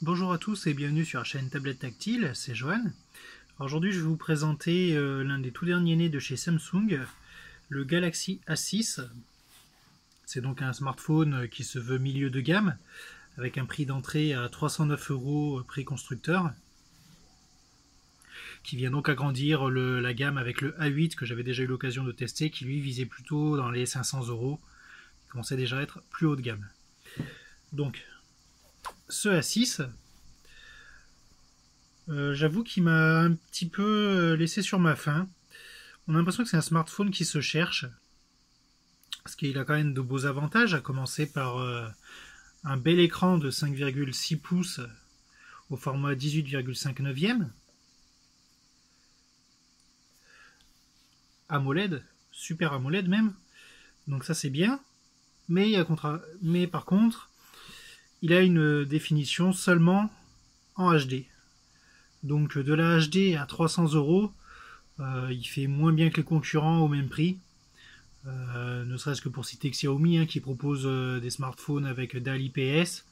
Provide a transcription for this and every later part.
Bonjour à tous et bienvenue sur la chaîne Tablette Tactile, c'est Johan. Aujourd'hui je vais vous présenter l'un des tout derniers nés de chez Samsung, le Galaxy A6. C'est donc un smartphone qui se veut milieu de gamme, avec un prix d'entrée à 309 € prix constructeur, qui vient donc agrandir la gamme avec le A8 que j'avais déjà eu l'occasion de tester, qui lui visait plutôt dans les 500 €, qui commençait déjà à être plus haut de gamme. Donc, ce A6, j'avoue qu'il m'a un petit peu laissé sur ma faim. On a l'impression que c'est un smartphone qui se cherche, parce qu'il a quand même de beaux avantages, à commencer par un bel écran de 5,6 pouces au format 18,5 neuvième, AMOLED, Super AMOLED même, donc ça c'est bien, mais par contre, il a une définition seulement en HD. Donc de la HD à 300 €, il fait moins bien que les concurrents au même prix. Ne serait-ce que pour citer Xiaomi qui propose des smartphones avec DAL IPS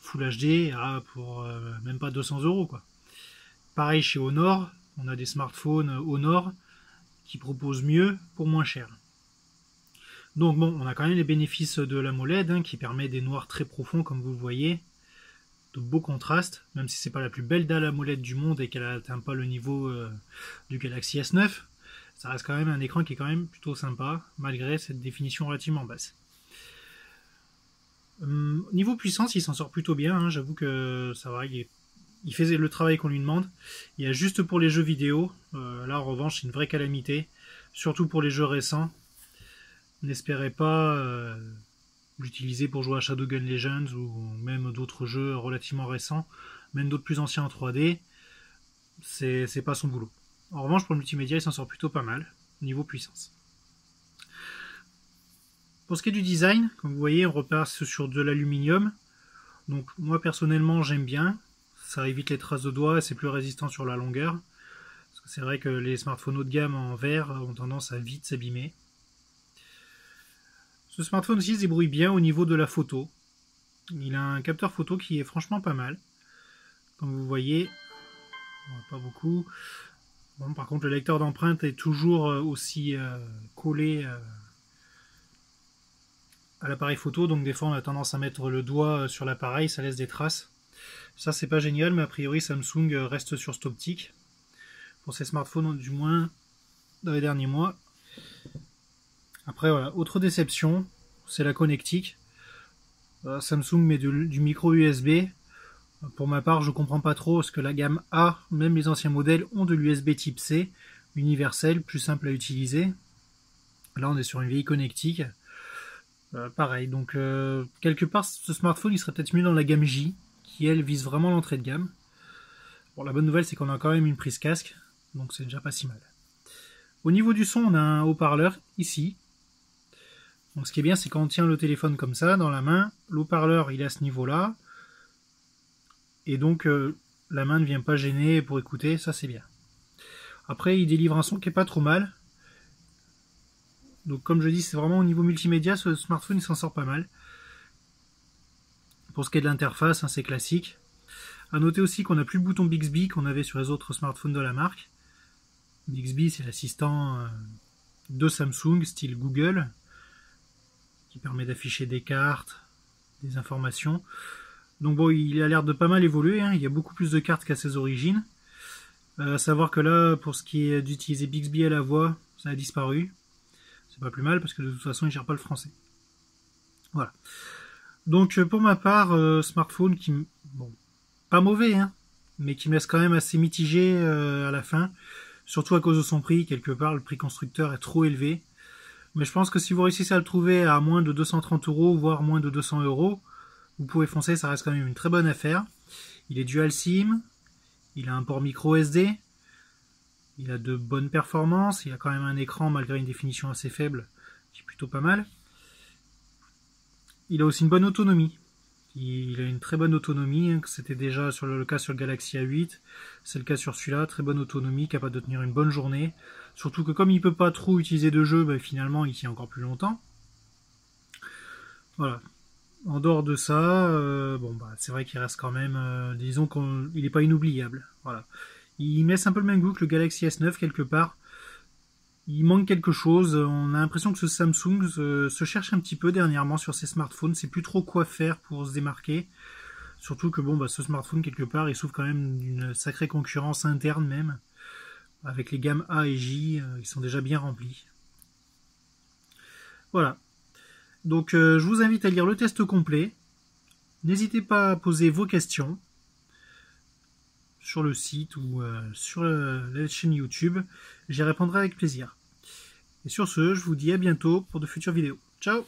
Full HD pour même pas 200 € quoi. Pareil chez Honor, on a des smartphones Honor qui proposent mieux pour moins cher. Donc bon, on a quand même les bénéfices de l'AMOLED qui permet des noirs très profonds comme vous le voyez, de beaux contrastes, même si c'est pas la plus belle dalle AMOLED du monde et qu'elle n'atteint pas le niveau du Galaxy S9, ça reste quand même un écran qui est quand même plutôt sympa, malgré cette définition relativement basse. Niveau puissance, il s'en sort plutôt bien, j'avoue que ça va, il faisait le travail qu'on lui demande. Il y a juste pour les jeux vidéo, là en revanche c'est une vraie calamité, surtout pour les jeux récents. N'espérez pas l'utiliser pour jouer à Shadowgun Legends ou même d'autres jeux relativement récents, même d'autres plus anciens en 3D, c'est pas son boulot. En revanche, pour le multimédia, il s'en sort plutôt pas mal, niveau puissance. Pour ce qui est du design, comme vous voyez, on repasse sur de l'aluminium. Donc moi personnellement, j'aime bien. Ça évite les traces de doigts et c'est plus résistant sur la longueur. Parce que c'est vrai que les smartphones haut de gamme en verre ont tendance à vite s'abîmer. Ce smartphone aussi se débrouille bien au niveau de la photo. Il a un capteur photo qui est franchement pas mal. Comme vous voyez, pas beaucoup. Bon, par contre, le lecteur d'empreintes est toujours aussi collé à l'appareil photo. Donc des fois, on a tendance à mettre le doigt sur l'appareil, ça laisse des traces. Ça, c'est pas génial, mais a priori, Samsung reste sur cette optique. Pour ses smartphones, du moins dans les derniers mois. Après, voilà, autre déception, c'est la connectique. Samsung met du micro USB. Pour ma part, je comprends pas trop parce que la gamme A, même les anciens modèles, ont de l'USB type C, universel, plus simple à utiliser. Là, on est sur une vieille connectique. Pareil, donc quelque part, ce smartphone, il serait peut-être mieux dans la gamme J, qui elle vise vraiment l'entrée de gamme. Bon, la bonne nouvelle, c'est qu'on a quand même une prise casque, donc c'est déjà pas si mal. Au niveau du son, on a un haut-parleur ici. Donc ce qui est bien, c'est quand on tient le téléphone comme ça, dans la main, l'haut-parleur il est à ce niveau-là. Et donc la main ne vient pas gêner pour écouter, ça c'est bien. Après, il délivre un son qui est pas trop mal. Donc comme je dis, c'est vraiment au niveau multimédia, ce smartphone il s'en sort pas mal. Pour ce qui est de l'interface, c'est classique. A noter aussi qu'on n'a plus le bouton Bixby qu'on avait sur les autres smartphones de la marque. Bixby, c'est l'assistant de Samsung, style Google, qui permet d'afficher des cartes, des informations. Donc bon, il a l'air de pas mal évoluer, il y a beaucoup plus de cartes qu'à ses origines. À savoir que là, pour ce qui est d'utiliser Bixby à la voix, ça a disparu. C'est pas plus mal parce que de toute façon, il ne gère pas le français. Voilà. Donc pour ma part, smartphone qui, bon, pas mauvais, mais qui me laisse quand même assez mitigé à la fin. Surtout à cause de son prix, quelque part, le prix constructeur est trop élevé. Mais je pense que si vous réussissez à le trouver à moins de 230 €, voire moins de 200 €, vous pouvez foncer, ça reste quand même une très bonne affaire. Il est dual SIM, il a un port micro SD, il a de bonnes performances, il a quand même un écran malgré une définition assez faible, qui est plutôt pas mal. Il a aussi une bonne autonomie. Il a une très bonne autonomie, c'était déjà le cas sur le Galaxy A8, c'est le cas sur celui-là, très bonne autonomie, capable de tenir une bonne journée. Surtout que comme il ne peut pas trop utiliser de jeu, finalement il tient encore plus longtemps. Voilà. En dehors de ça, bon bah c'est vrai qu'il reste quand même, disons qu'il n'est pas inoubliable. Voilà. Il met un peu le même goût que le Galaxy S9 quelque part. Il manque quelque chose. On a l'impression que ce Samsung se cherche un petit peu dernièrement sur ses smartphones. C'est plus trop quoi faire pour se démarquer. Surtout que bon bah ce smartphone quelque part il souffre quand même d'une sacrée concurrence interne même. Avec les gammes A et J, ils sont déjà bien remplis. Voilà. Donc je vous invite à lire le test complet. N'hésitez pas à poser vos questions sur le site ou sur la chaîne YouTube. J'y répondrai avec plaisir. Et sur ce, je vous dis à bientôt pour de futures vidéos. Ciao!